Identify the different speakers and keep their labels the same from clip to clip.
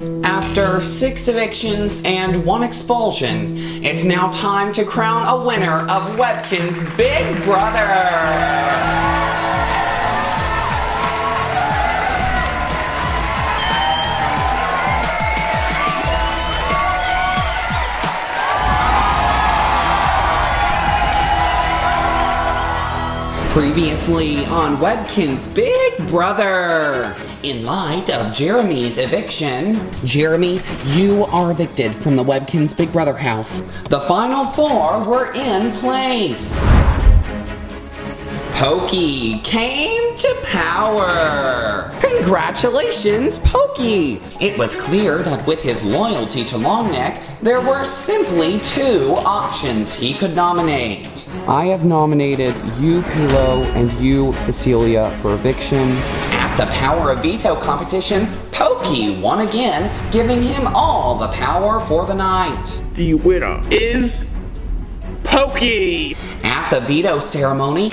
Speaker 1: After 6 evictions and 1 expulsion, it's now time to crown a winner of Webkinz Big Brother! Previously on Webkinz Big Brother. In light of Jeremy's eviction, Jeremy, you are evicted from the Webkinz Big Brother house. The final 4 were in place. Pokey came to power. Congratulations, Pokey! It was clear that with his loyalty to Longneck, there were simply 2 options he could nominate.
Speaker 2: I have nominated you, Pilo, and you, Cecilia, for eviction.
Speaker 1: At the Power of Veto competition, Pokey won again, giving him all the power for the night.
Speaker 3: The winner is Pokey!
Speaker 1: At the veto ceremony,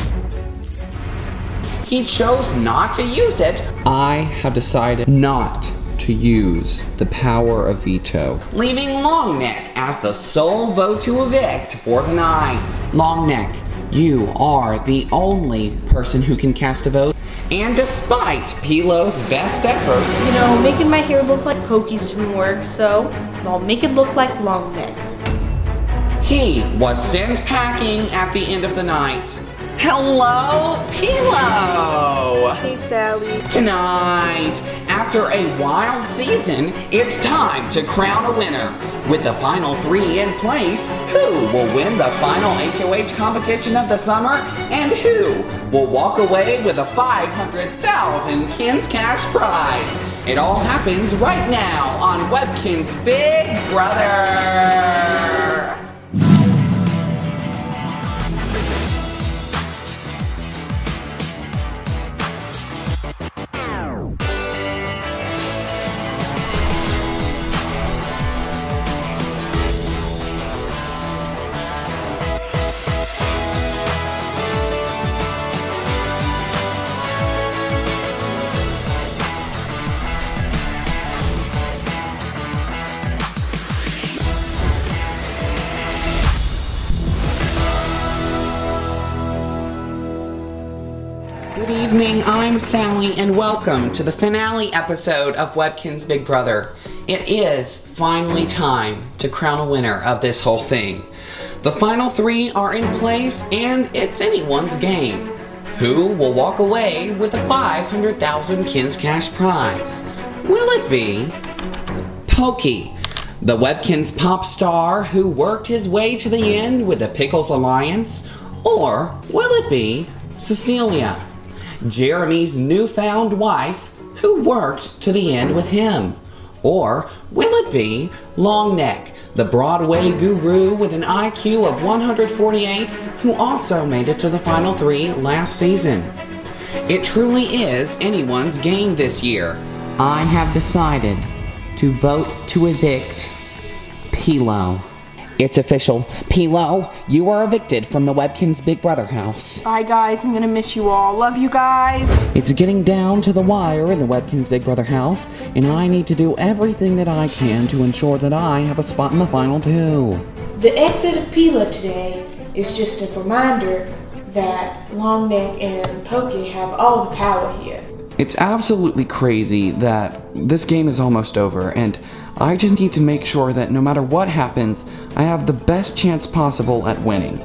Speaker 1: he chose not to use it.
Speaker 2: I have decided not to use the power of veto,
Speaker 1: leaving Longneck as the sole vote to evict for the night. Longneck, you are the only person who can cast a vote, and despite Pilo's best efforts,
Speaker 4: you know, making my hair look like Pokey's didn't work, so I'll make it look like Longneck.
Speaker 1: He was sent packing at the end of the night. Hello, Pilo!
Speaker 4: Hey, Sally.
Speaker 1: Tonight, after a wild season, it's time to crown a winner. With the final 3 in place, who will win the final HOH competition of the summer, and who will walk away with a 500,000 Kinz cash prize? It all happens right now on Webkinz Big Brother. Good evening, I'm Sally, and welcome to the finale episode of Webkinz Big Brother. It is finally time to crown a winner of this whole thing. The final 3 are in place, and it's anyone's game. Who will walk away with the 500,000 Kinz cash prize? Will it be Pokey, the Webkinz pop star who worked his way to the end with the Pickles Alliance? Or will it be Cecilia, Jeremy's newfound wife, who worked to the end with him? Or will it be Longneck, the Broadway guru with an IQ of 148, who also made it to the final 3 last season? It truly is anyone's game this year. I have decided to vote to evict Pilo. It's official. Pilo, you are evicted from the Webkinz Big Brother house.
Speaker 4: Bye, guys. I'm gonna miss you all. Love you guys.
Speaker 1: It's getting down to the wire in the Webkinz Big Brother house, and I need to do everything that I can to ensure that I have a spot in the final 2.
Speaker 4: The exit of Pila today is just a reminder that Longneck and Pokey have all the power here.
Speaker 2: It's absolutely crazy that this game is almost over, and I just need to make sure that no matter what happens, I have the best chance possible at winning.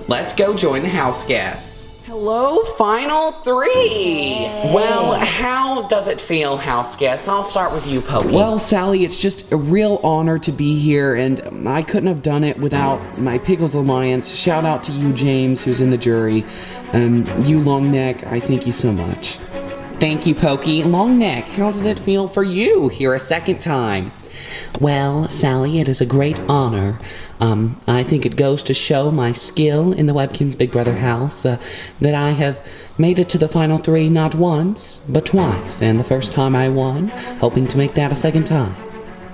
Speaker 1: Let's go join the house guests. Hello, final 3! Hey. Well, how does it feel, house guests? I'll start with you, Pokey.
Speaker 2: Well, Sally, it's just a real honor to be here, and I couldn't have done it without my Pickles Alliance. Shout out to you, James, who's in the jury. You, Longneck, I thank you so much.
Speaker 1: Thank you, Pokey. Longneck, how does it feel for you here a second time?
Speaker 5: Well, Sally, it is a great honor. I think it goes to show my skill in the Webkinz Big Brother house that I have made it to the final 3 not once, but twice. And the first time I won, hoping to make that a second time.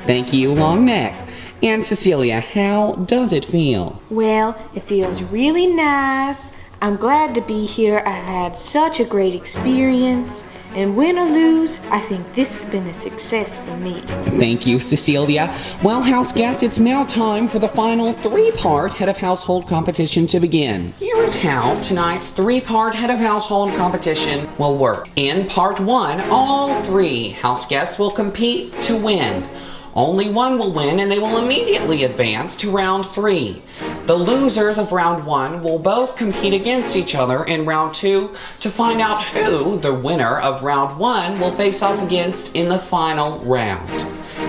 Speaker 1: Thank you, Longneck. And Cecilia, how does it feel?
Speaker 4: Well, it feels really nice. I'm glad to be here. I've had such a great experience. And win or lose, I think this has been a success for me.
Speaker 2: Thank you, Cecilia. Well, house guests, it's now time for the final three-part head of household competition to begin.
Speaker 1: Here is how tonight's three-part head of household competition will work. In part one, all three house guests will compete to win. Only one will win and they will immediately advance to round three. The losers of round one will both compete against each other in round two to find out who the winner of round one will face off against in the final round.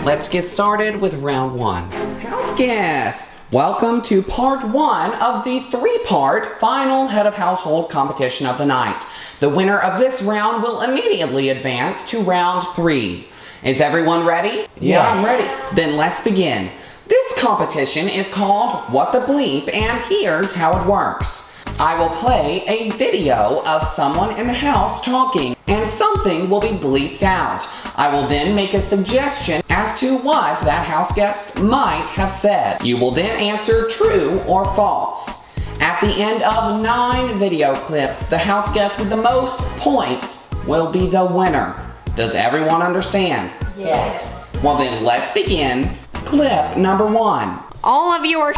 Speaker 1: Let's get started with round one. House guests, welcome to part one of the three-part final head of household competition of the night. The winner of this round will immediately advance to round three. Is everyone ready?
Speaker 2: Yes.
Speaker 1: I'm ready. Then let's begin. This competition is called What the Bleep, and here's how it works. I will play a video of someone in the house talking, and something will be bleeped out. I will then make a suggestion as to what that house guest might have said. You will then answer true or false. At the end of 9 video clips, the house guest with the most points will be the winner. Does everyone understand?
Speaker 4: Yes.
Speaker 1: Well then, let's begin. Clip number 1.
Speaker 6: All of you are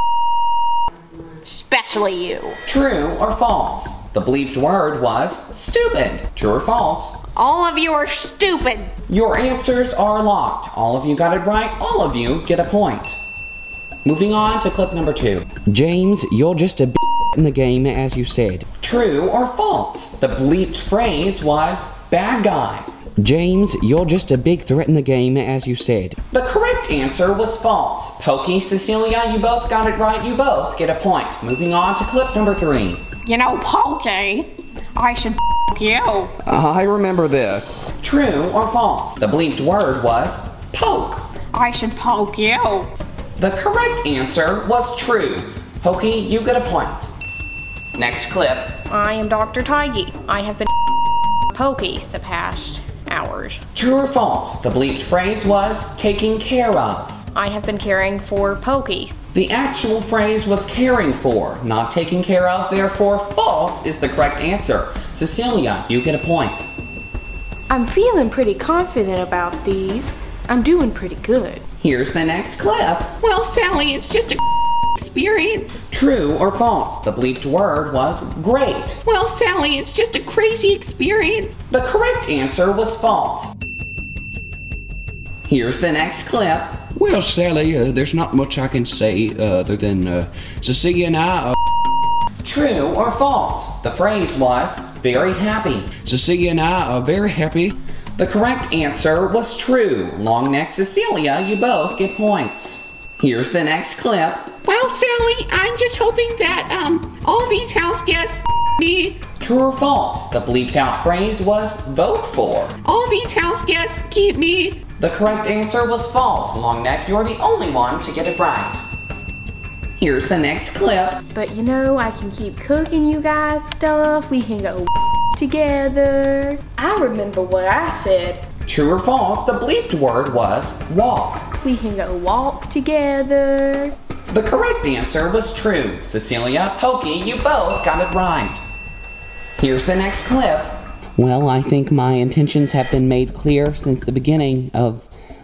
Speaker 6: especially you.
Speaker 1: True or false? The bleeped word was stupid. True or false?
Speaker 6: All of you are stupid.
Speaker 1: Your answers are locked. All of you got it right. All of you get a point. Moving on to clip number 2.
Speaker 2: James, you're just a in the game, as you said.
Speaker 1: True or false? The bleeped phrase was bad guy.
Speaker 2: James, you're just a big threat in the game, as you said.
Speaker 1: The correct answer was false. Pokey, Cecilia, you both got it right. You both get a point. Moving on to clip number 3.
Speaker 6: You know, Pokey, I should you.
Speaker 2: I remember this.
Speaker 1: True or false? The bleeped word was poke.
Speaker 6: I should poke you.
Speaker 1: The correct answer was true. Pokey, you get a point. Next clip.
Speaker 6: I am Dr. Tiggy. I have been Pokey the past hours.
Speaker 1: True or false? The bleeped phrase was taking care of.
Speaker 6: I have been caring for Pokey.
Speaker 1: The actual phrase was caring for, not taking care of, therefore false is the correct answer. Cecilia, you get a point.
Speaker 4: I'm feeling pretty confident about these. I'm doing pretty good.
Speaker 1: Here's the next clip.
Speaker 6: Well, Sally, it's just a experience.
Speaker 1: True or false? The bleeped word was great.
Speaker 6: Well, Sally, it's just a crazy experience.
Speaker 1: The correct answer was false. Here's the next clip.
Speaker 2: Well, Sally, there's not much I can say other than Cecilia and I
Speaker 1: True or false? The phrase was very happy.
Speaker 2: Cecilia and I are very happy.
Speaker 1: The correct answer was true. Longneck, Cecilia, you both get points. Here's the next clip.
Speaker 6: Well, Sally, I'm just hoping that all these house guests me.
Speaker 1: True or false? The bleeped out phrase was vote for.
Speaker 6: All these house guests keep me.
Speaker 1: The correct answer was false. Longneck, you're the only one to get it right. Here's the next clip.
Speaker 4: But you know, I can keep cooking you guys stuff. We can go together. I remember what I said.
Speaker 1: True or false? The bleeped word was walk.
Speaker 4: We can go walk together.
Speaker 1: The correct answer was true. Cecilia, Pokey, you both got it right. Here's the next clip.
Speaker 5: Well, I think my intentions have been made clear since the beginning of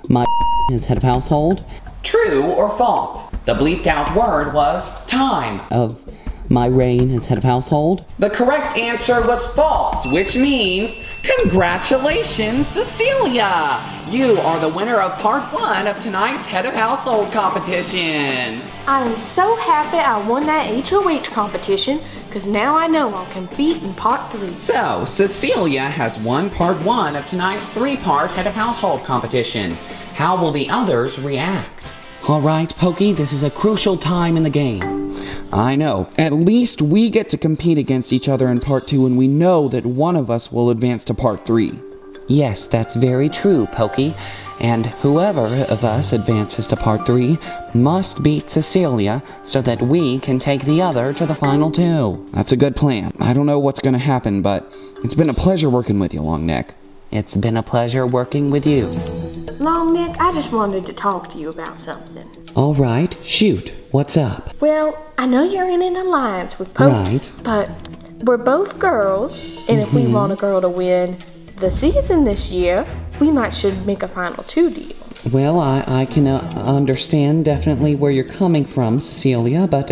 Speaker 5: my as head of household.
Speaker 1: True or false? The bleeped out word was time.
Speaker 5: Of my reign as head of household.
Speaker 1: The correct answer was false, which means congratulations, Cecilia! You are the winner of part 1 of tonight's head of household competition.
Speaker 4: I am so happy I won that HOH competition, because now I know I'll compete in part 3.
Speaker 1: So, Cecilia has won part 1 of tonight's 3-part head of household competition. How will the others react?
Speaker 2: All right, Pokey, this is a crucial time in the game. I know. At least we get to compete against each other in part 2, and we know that one of us will advance to part 3.
Speaker 5: Yes, that's very true, Pokey. And whoever of us advances to part 3 must beat Cecilia so that we can take the other to the final 2.
Speaker 2: That's a good plan. I don't know what's going to happen, but it's been a pleasure working with you, Longneck.
Speaker 5: It's been a pleasure working with you.
Speaker 4: Longneck, I just wanted to talk to you about something.
Speaker 5: All right, shoot. What's up?
Speaker 4: Well, I know you're in an alliance with Pokey,
Speaker 5: Right.
Speaker 4: but we're both girls, and if we want a girl to win,
Speaker 6: the season this year, we might should make a final 2 deal.
Speaker 5: Well, I can understand definitely where you're coming from, Cecilia, but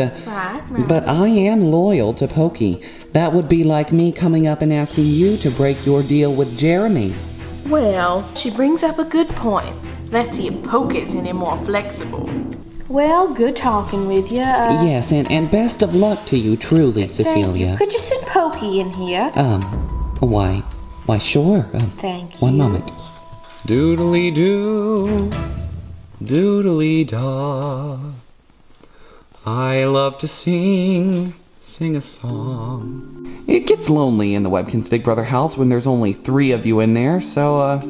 Speaker 5: but I am loyal to Pokey. That would be like me coming up and asking you to break your deal with Jeremy.
Speaker 6: Well, she brings up a good point. Let's see if Pokey's any more flexible.
Speaker 4: Well, good talking with you.
Speaker 5: Yes, and best of luck to you, truly, Cecilia.
Speaker 4: Thank you. Could you send Pokey in here?
Speaker 5: Why, sure.
Speaker 4: Thank you.
Speaker 5: One moment.
Speaker 2: Doodly-doo, doodly-da. I love to sing a song. It gets lonely in the Webkinz Big Brother house when there's only 3 of you in there, so,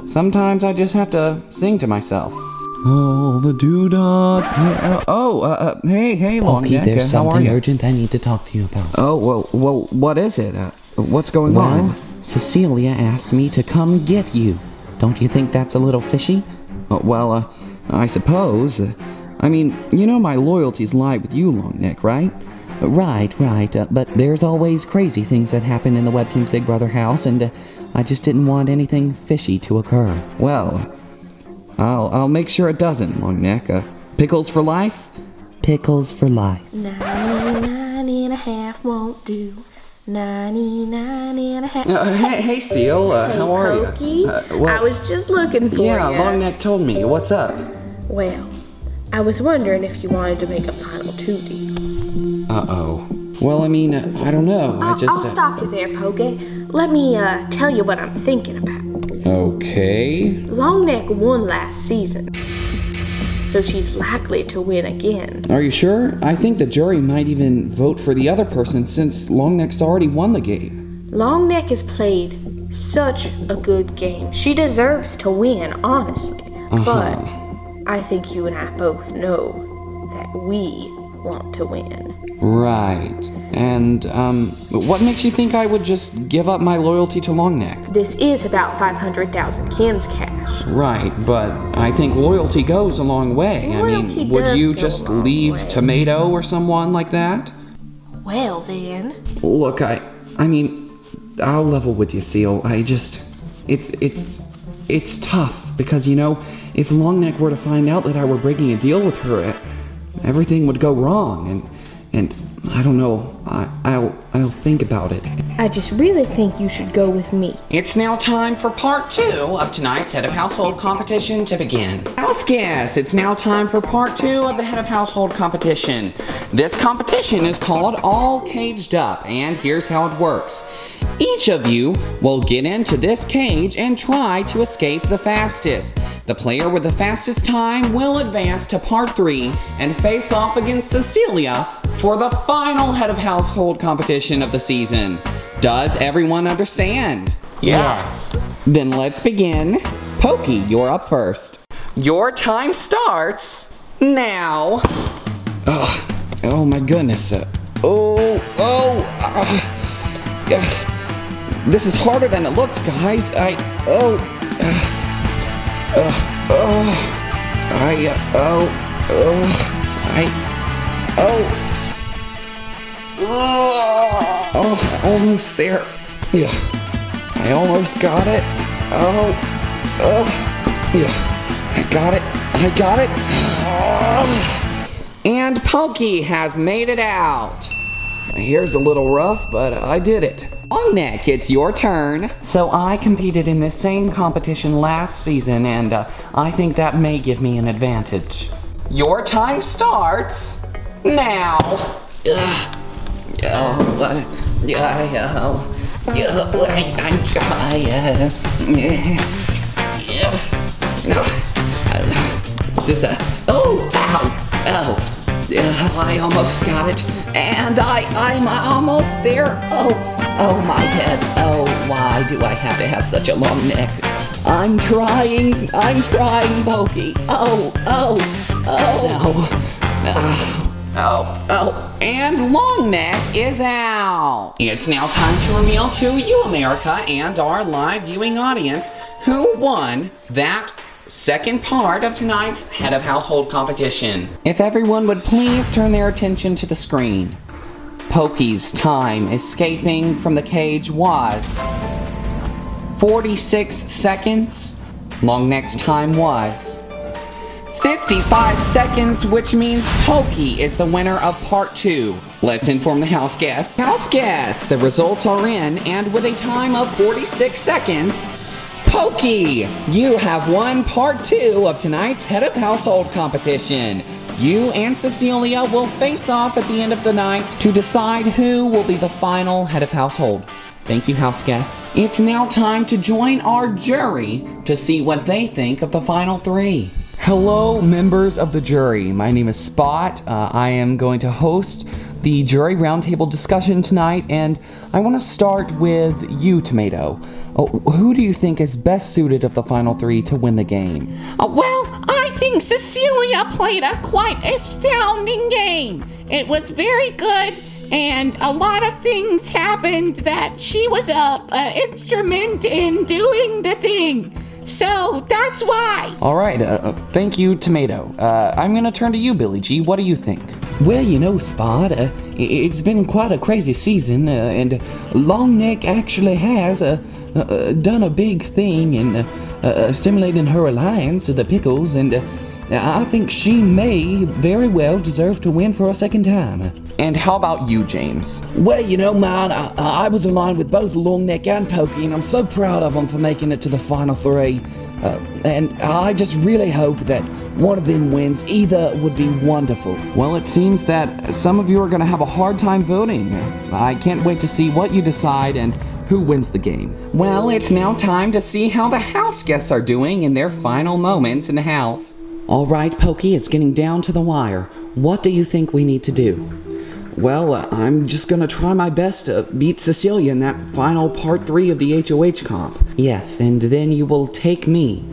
Speaker 2: sometimes I just have to sing to myself. Oh, the doodads. Hey, Longneck,
Speaker 5: There's
Speaker 2: how are
Speaker 5: something
Speaker 2: you?
Speaker 5: urgent I need to talk to you about.
Speaker 2: Oh, well, what is it? What's going on?
Speaker 5: Cecilia asked me to come get you. Don't you think that's a little fishy?
Speaker 2: I suppose. I mean, you know my loyalties lie with you, Longneck, right?
Speaker 5: Right. But there's always crazy things that happen in the Webkinz Big Brother house, and I just didn't want anything fishy to occur.
Speaker 2: Well, I'll make sure it doesn't, Longneck. Pickles for life?
Speaker 5: Pickles for life.
Speaker 6: 99 and a half won't do. 99 and a half.
Speaker 2: Hey, Seal, how are you?
Speaker 6: Pokey? I was just looking for you.
Speaker 2: Yeah, Longneck told me. What's up?
Speaker 6: Well, I was wondering if you wanted to make a final 2 deal.
Speaker 2: Uh-oh. Well, I mean, I don't know.
Speaker 6: I'll stop you there, Pokey. Let me tell you what I'm thinking about.
Speaker 2: Okay.
Speaker 6: Longneck won last season, so she's likely to win again.
Speaker 2: Are you sure? I think the jury might even vote for the other person since Longneck's already won the game.
Speaker 6: Longneck has played such a good game. She deserves to win, honestly. But I think you and I both know that we want to win.
Speaker 2: Right. And, what makes you think I would just give up my loyalty to Longneck?
Speaker 6: This is about 500,000 Kins cash.
Speaker 2: Right, but I think loyalty goes a long way.
Speaker 6: Loyalty
Speaker 2: would you
Speaker 6: does go
Speaker 2: just
Speaker 6: a long
Speaker 2: leave
Speaker 6: way.
Speaker 2: Tomato or someone like that?
Speaker 6: Well then.
Speaker 2: Look, I mean, I'll level with you, Seal. It's tough because, you know, if Longneck were to find out that I were breaking a deal with her, everything would go wrong, and I don't know. I'll think about it.
Speaker 6: I just really think you should go with me.
Speaker 1: It's now time for part 2 of tonight's Head of Household competition to begin. House guests, it's now time for part 2 of the Head of Household competition. This competition is called All Caged Up, and here's how it works. Each of you will get into this cage and try to escape the fastest. The player with the fastest time will advance to part 3 and face off against Cecilia for the final Head of Household competition of the season. Does everyone understand?
Speaker 3: Yes.
Speaker 1: Then let's begin. Pokey, you're up first. Your time starts now.
Speaker 2: Oh my goodness. This is harder than it looks, guys. Almost there. Yeah, I almost got it. Yeah, I got it.
Speaker 1: And Pokey has made it out.
Speaker 2: Here's a little rough, but I did it.
Speaker 1: Longneck, it's your turn. So I competed in this same competition last season, and I think that may give me an advantage. Your time starts now.
Speaker 5: I'm
Speaker 1: Is this a... I almost got it. And I'm almost there. Oh, my head. Oh, why do I have to have such a long neck? I'm trying, Pokey. And Longneck is out. It's now time to reveal to you, America, and our live viewing audience, who won that second part of tonight's Head of Household competition. If everyone would please turn their attention to the screen. Pokey's time escaping from the cage was 46 seconds. Longneck's time was 55 seconds, which means Pokey is the winner of part 2. Let's inform the house guests. House guests, the results are in, and with a time of 46 seconds, Pokey, you have won part 2 of tonight's Head of Household competition. You and Cecilia will face off at the end of the night to decide who will be the final Head of Household. Thank you, house guests. It's now time to join our jury to see what they think of the final 3.
Speaker 2: Hello, members of the jury. My name is Spot. I am going to host the jury roundtable discussion tonight, and I want to start with you, Tomato. Who do you think is best suited of the final 3 to win the game?
Speaker 5: Well, I think Cecilia played a quite astounding game. It was very good, and a lot of things happened that she was an instrument in doing the thing. So that's why.
Speaker 2: All right, thank you, Tomato. I'm going to turn to you, Billy G. What do you think?
Speaker 7: Well, you know, Spot, it's been quite a crazy season, and Longneck actually has done a big thing in assimilating her alliance to the Pickles, and I think she may very well deserve to win for a second time.
Speaker 2: And how about you, James?
Speaker 7: Well, you know, man, I was aligned with both Longneck and Pokey, and I'm so proud of them for making it to the final 3. And I just really hope that one of them wins. Either would be wonderful.
Speaker 2: Well, it seems that some of you are going to have a hard time voting. I can't wait to see what you decide and who wins the game.
Speaker 1: Well, it's now time to see how the house guests are doing in their final moments in the house.
Speaker 5: All right, Pokey, it's getting down to the wire. What do you think we need to do?
Speaker 2: Well, I'm just gonna try my best to beat Cecilia in that final part 3 of the HOH comp.
Speaker 5: Yes, and then you will take me.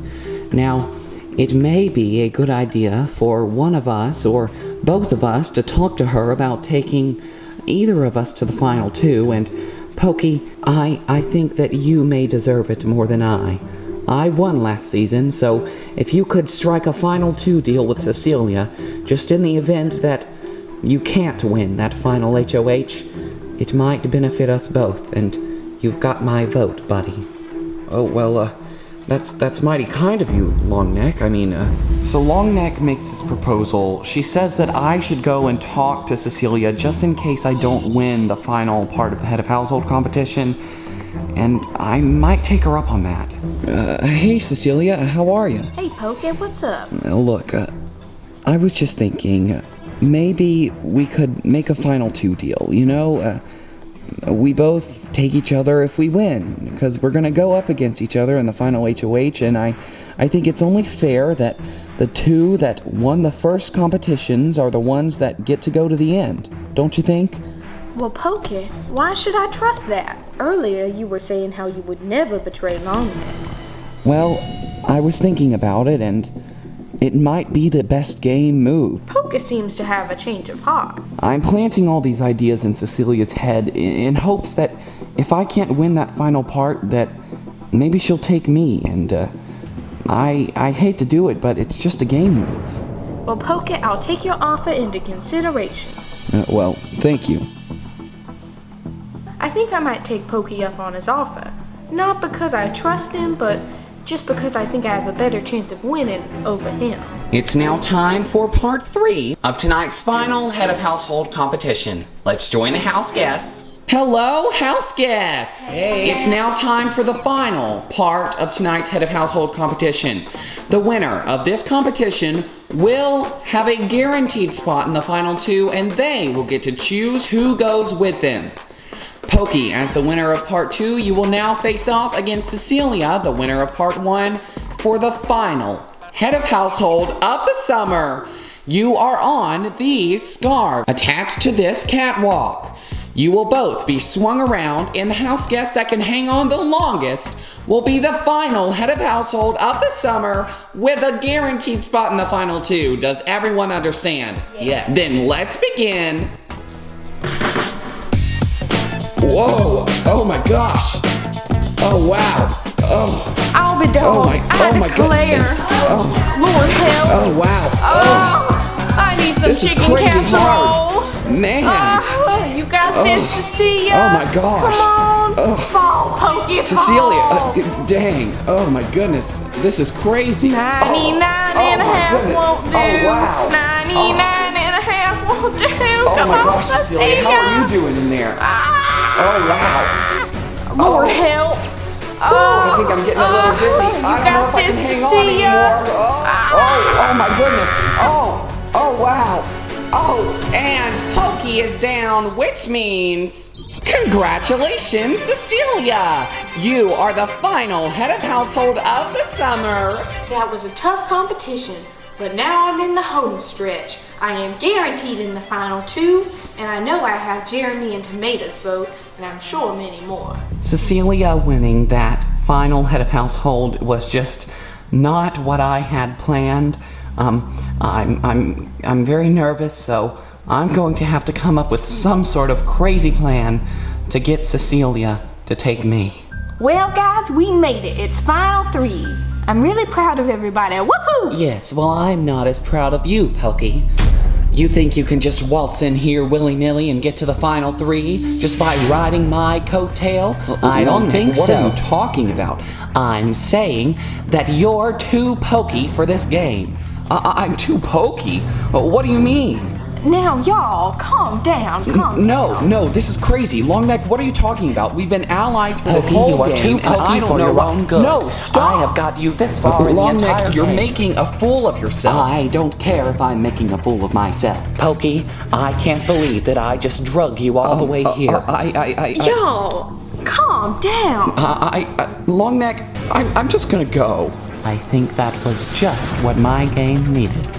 Speaker 5: Now, it may be a good idea for one of us or both of us to talk to her about taking either of us to the final 2, and Pokey, I think that you may deserve it more than I. I won last season, so if you could strike a final 2 deal with Cecilia, just in the event that you can't win that final HOH, it might benefit us both, and you've got my vote, buddy.
Speaker 2: Oh, well, that's mighty kind of you, Longneck. I mean, so Longneck makes this proposal. She says that I should go and talk to Cecilia just in case I don't win the final part of the Head of Household competition, and I might take her up on that. Hey, Cecilia, how are you?
Speaker 6: Hey, Pokey, what's up?
Speaker 2: Look, I was just thinking, maybe we could make a final 2 deal, you know? We both take each other if we win, because we're gonna go up against each other in the final HOH, and I think it's only fair that the 2 that won the first competitions are the ones that get to go to the end. Don't you think?
Speaker 6: Well, Pokey, why should I trust that? Earlier, you were saying how you would never betray Longneck.
Speaker 2: Well, I was thinking about it, and it might be the best game move.
Speaker 6: Pokey seems to have a change of heart.
Speaker 2: I'm planting all these ideas in Cecilia's head in hopes that if I can't win that final part, that maybe she'll take me, and I hate to do it, but it's just a game move.
Speaker 6: Well, Pokey, I'll take your offer into consideration.
Speaker 2: Well, thank you.
Speaker 6: I think I might take Pokey up on his offer. Not because I trust him, but just because I think I have a better chance of winning over him.
Speaker 1: It's now time for part 3 of tonight's final Head of Household competition. Let's join the house guests. Hello, house guests! Hey. It's now time for the final part of tonight's Head of Household competition. The winner of this competition will have a guaranteed spot in the final 2, and they will get to choose who goes with them. Pokey, as the winner of part 2, you will now face off against Cecilia, the winner of part 1, for the final Head of Household of the summer. You are on these scarves attached to this catwalk. You will both be swung around, and the house guest that can hang on the longest will be the final Head of Household of the summer with a guaranteed spot in the final 2. Does everyone understand?
Speaker 6: Yes.
Speaker 1: Then let's begin. Whoa! Oh my gosh! Oh wow! Oh!
Speaker 6: I'll be dog.
Speaker 1: Oh my goodness! Oh!
Speaker 6: Lord help!
Speaker 1: Oh wow!
Speaker 6: Oh! I need some
Speaker 1: This is
Speaker 6: chicken
Speaker 1: crazy
Speaker 6: casserole.
Speaker 1: hard, man!
Speaker 6: Oh, you got this, Cecilia.
Speaker 2: Oh my gosh.
Speaker 6: Come on. Fall, Pokey,
Speaker 2: Cecilia,
Speaker 6: fall.
Speaker 2: dang. Oh my goodness. This is crazy.
Speaker 6: 99 and a
Speaker 2: my
Speaker 6: half
Speaker 2: goodness.
Speaker 6: won't do.
Speaker 2: Oh, wow.
Speaker 6: 99 and a half won't do.
Speaker 2: Oh
Speaker 6: Come
Speaker 2: my
Speaker 6: on,
Speaker 2: gosh, Cecilia, how are you doing in there? Oh wow.
Speaker 6: More help.
Speaker 2: I think I'm getting a little dizzy. I don't know if I can hang on anymore. Oh my goodness. Oh wow.
Speaker 1: Oh, and Pokey is down, which means congratulations, Cecilia! You are the final head of household of the summer.
Speaker 4: That was a tough competition, but now I'm in the home stretch. I am guaranteed in the final 2, and I know I have Jeremy and Tomato's vote, and I'm sure many more.
Speaker 5: Cecilia winning that final head of household was just not what I had planned. I'm very nervous, so I'm going to have to come up with some sort of crazy plan to get Cecilia to take me.
Speaker 6: Well, guys, we made it. It's final 3. I'm really proud of everybody. Woohoo!
Speaker 5: Yes, well, I'm not as proud of you, Pokey. You think you can just waltz in here willy-nilly and get to the final 3 just by riding my coattail? I don't think so.
Speaker 2: What are you talking about?
Speaker 5: I'm saying that you're too pokey for this game.
Speaker 2: I'm too pokey? What do you mean?
Speaker 6: Now, y'all, calm down, calm down.
Speaker 2: No, this is crazy. Longneck, what are you talking about? We've been allies for this
Speaker 5: Pokey,
Speaker 2: whole
Speaker 5: you are
Speaker 2: game,
Speaker 5: too
Speaker 2: and I
Speaker 5: pokey
Speaker 2: don't
Speaker 5: for
Speaker 2: know
Speaker 5: your
Speaker 2: what-
Speaker 5: own good.
Speaker 2: No, stop!
Speaker 5: I have got you this far in the entire
Speaker 2: Longneck, you're
Speaker 5: game.
Speaker 2: making a fool of yourself.
Speaker 5: I don't care if I'm making a fool of myself. Pokey, I can't believe that I just drug you all the way here.
Speaker 6: Y'all, calm down.
Speaker 2: Longneck, I'm just gonna go.
Speaker 5: I think that was just what my game needed.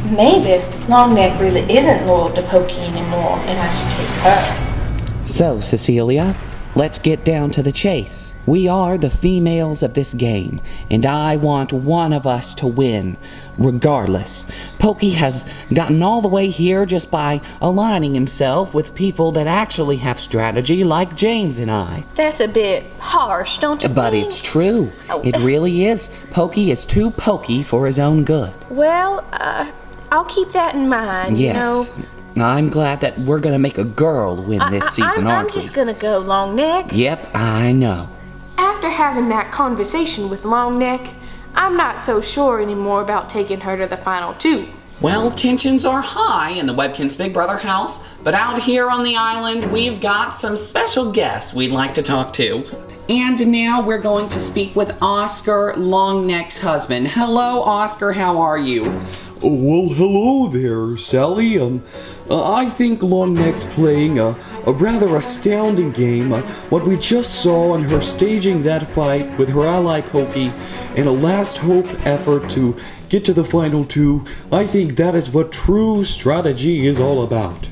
Speaker 4: Maybe Longneck really isn't loyal to Pokey anymore, and I should take her.
Speaker 5: So, Cecilia, let's get down to the chase. We are the females of this game, and I want one of us to win, regardless. Pokey has gotten all the way here just by aligning himself with people that actually have strategy, like James and I.
Speaker 6: That's a bit harsh, don't you
Speaker 5: But
Speaker 6: think?
Speaker 5: it's true. It really is. Pokey is too pokey for his own good.
Speaker 6: Well, I'll keep that in mind, you know.
Speaker 5: Yes. I'm glad that we're gonna make a girl win this season,
Speaker 6: I'm
Speaker 5: aren't we?
Speaker 6: just gonna go, Longneck.
Speaker 5: Yep, I know.
Speaker 4: After having that conversation with Longneck, I'm not so sure anymore about taking her to the final 2.
Speaker 1: Well, tensions are high in the Webkinz Big Brother house, but out here on the island, we've got some special guests we'd like to talk to. And now we're going to speak with Oscar, Longneck's husband. Hello, Oscar, how are you?
Speaker 8: Well, hello there, Sally. I think Longneck's playing a rather astounding game. What we just saw in her staging that fight with her ally Pokey in a last hope effort to get to the final 2, I think that is what true strategy is all about.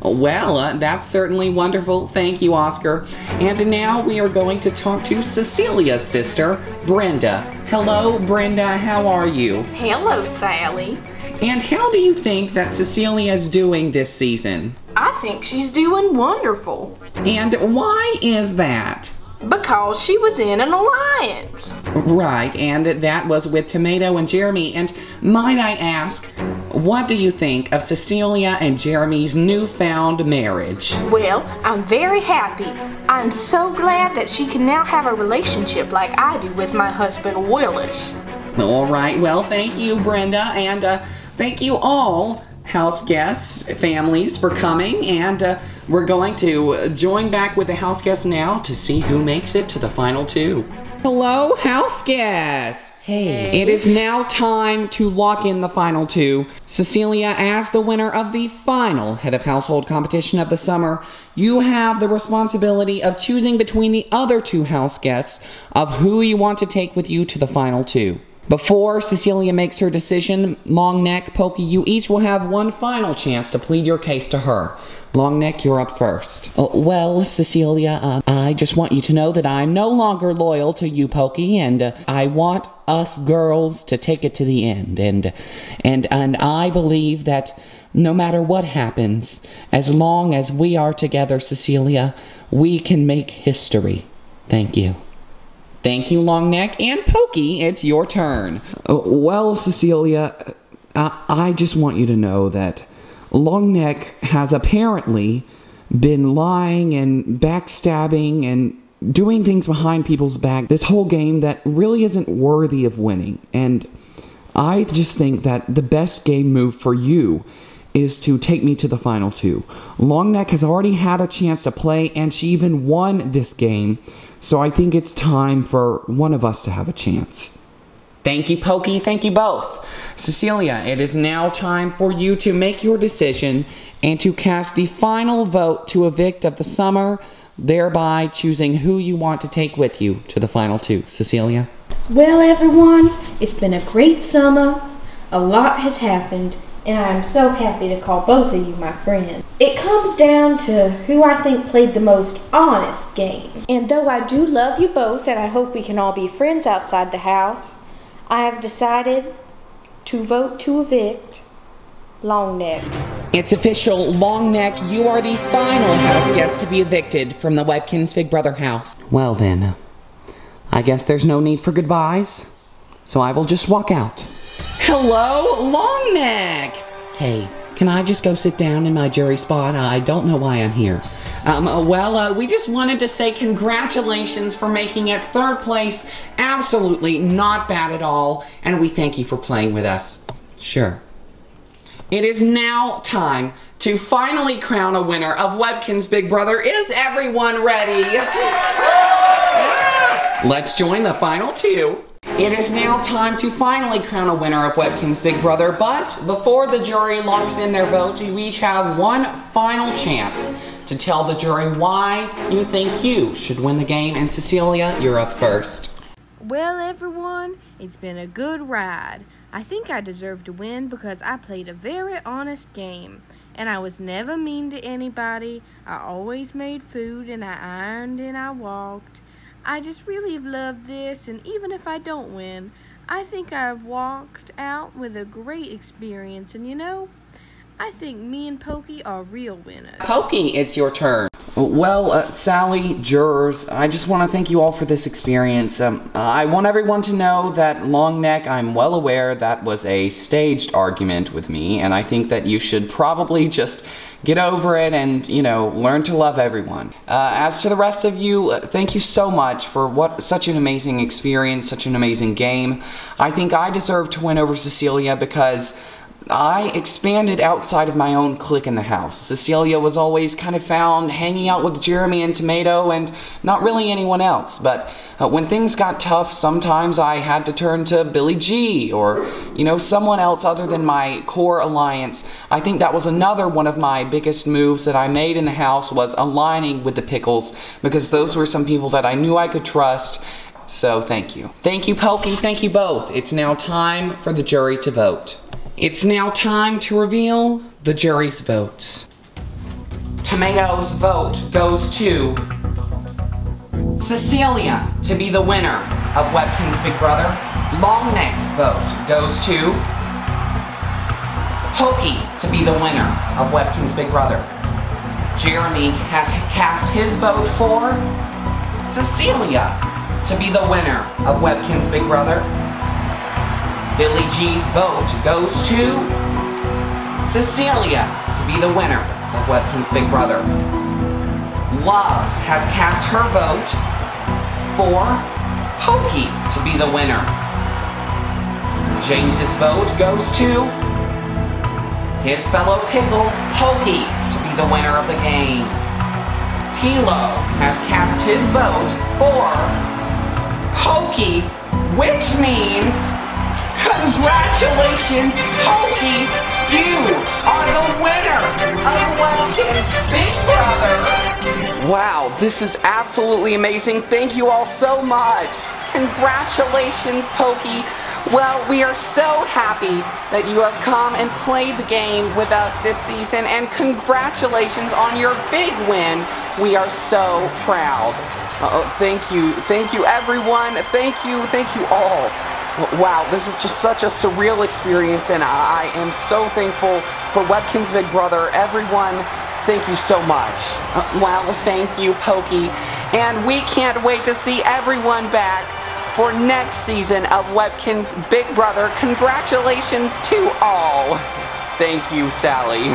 Speaker 1: Well, that's certainly wonderful. Thank you, Oscar. And now we are going to talk to Cecilia's sister, Brenda. Hello, Brenda. How are you?
Speaker 4: Hello, Sally.
Speaker 1: And how do you think that Cecilia's doing this season?
Speaker 4: I think she's doing wonderful.
Speaker 1: And why is that?
Speaker 4: Because she was in an alliance.
Speaker 1: Right, and that was with Tomato and Jeremy. And might I ask, what do you think of Cecilia and Jeremy's newfound marriage?
Speaker 4: Well, I'm very happy. I'm so glad that she can now have a relationship like I do with my husband, Willis.
Speaker 1: All right, well, thank you, Brenda, and thank you all, house guests, families, for coming, and we're going to join back with the house guests now to see who makes it to the final 2. Hello, house guests!
Speaker 5: Hey.
Speaker 1: It is now time to lock in the final 2. Cecilia, as the winner of the final head of household competition of the summer, you have the responsibility of choosing between the other 2 house guests of who you want to take with you to the final 2. Before Cecilia makes her decision, Longneck, Pokey, you each will have one final chance to plead your case to her. Longneck, you're up first.
Speaker 5: Well, Cecilia, I just want you to know that I'm no longer loyal to you, Pokey, and I want us girls to take it to the end. And I believe that no matter what happens, as long as we are together, Cecilia, we can make history. Thank you.
Speaker 1: Thank you, Longneck. And Pokey, it's your turn.
Speaker 2: Well, Cecilia, I just want you to know that Longneck has apparently been lying and backstabbing and doing things behind people's back this whole game that really isn't worthy of winning. And I just think that the best game move for you is to take me to the final two. Longneck has already had a chance to play, and she even won this game, so I think it's time for one of us to have a chance.
Speaker 1: Thank you, Pokey. Thank you both. Cecilia, it is now time for you to make your decision and to cast the final vote to evict of the summer, thereby choosing who you want to take with you to the final two. Cecilia?
Speaker 6: Well, everyone, it's been a great summer. A lot has happened, and I am so happy to call both of you my friend. It comes down to who I think played the most honest game. And though I do love you both, and I hope we can all be friends outside the house, I have decided to vote to evict Longneck.
Speaker 1: It's official, Longneck, you are the final house guest to be evicted from the Webkinz Big Brother house.
Speaker 2: Well then, I guess there's no need for goodbyes, so I will just walk out.
Speaker 1: Hello, Longneck!
Speaker 2: Hey, can I just go sit down in my jury spot? I don't know why I'm here.
Speaker 1: We just wanted to say congratulations for making it third place. Absolutely not bad at all. And we thank you for playing with us.
Speaker 2: Sure.
Speaker 1: It is now time to finally crown a winner of Webkinz Big Brother. Is everyone ready? Let's join the final two. It is now time to finally crown a winner of Webkinz Big Brother, but before the jury locks in their vote, we each have one final chance to tell the jury why you think you should win the game. And Cecilia, you're up first.
Speaker 4: Well, everyone, it's been a good ride. I think I deserve to win because I played a very honest game. And I was never mean to anybody. I always made food, and I ironed, and I walked. I just really have loved this, and even if I don't win, I think I've walked out with a great experience. And you know, I think me and Pokey are real winners.
Speaker 1: Pokey, it's your turn.
Speaker 2: Well, Sally, jurors, I just want to thank you all for this experience. I want everyone to know that Longneck, I'm well aware that was a staged argument with me, and I think that you should probably just get over it and, you know, learn to love everyone. As to the rest of you, thank you so much for such an amazing experience, such an amazing game. I think I deserve to win over Cecilia because I expanded outside of my own clique in the house. Cecilia was always kind of found hanging out with Jeremy and Tomato and not really anyone else. But when things got tough, sometimes I had to turn to Billy G or, you know, someone else other than my core alliance. I think that was another one of my biggest moves that I made in the house, was aligning with the Pickles, because those were some people that I knew I could trust. So thank you.
Speaker 1: Thank you, Pokey. Thank you both. It's now time for the jury to vote. It's now time to reveal the jury's votes. Tomato's vote goes to Cecilia to be the winner of Webkinz Big Brother. Longneck's vote goes to Pokey to be the winner of Webkinz Big Brother. Jeremy has cast his vote for Cecilia to be the winner of Webkinz Big Brother. Billy G's vote goes to Cecilia to be the winner of Webkinz Big Brother. Loves has cast her vote for Pokey to be the winner. James's vote goes to his fellow Pickle, Pokey, to be the winner of the game. Hilo has cast his vote for Pokey, which means congratulations, Pokey! You are the winner of Webkinz Big Brother! Wow, this is absolutely amazing. Thank you all so much. Congratulations, Pokey. Well, we are so happy that you have come and played the game with us this season, and congratulations on your big win. We are so proud. Thank you everyone. Thank you all. Wow, this is just such a surreal experience, and I am so thankful for Webkinz Big Brother. Everyone, thank you so much. Well, thank you, Pokey. And we can't wait to see everyone back for next season of Webkinz Big Brother. Congratulations to all. Thank you, Sally.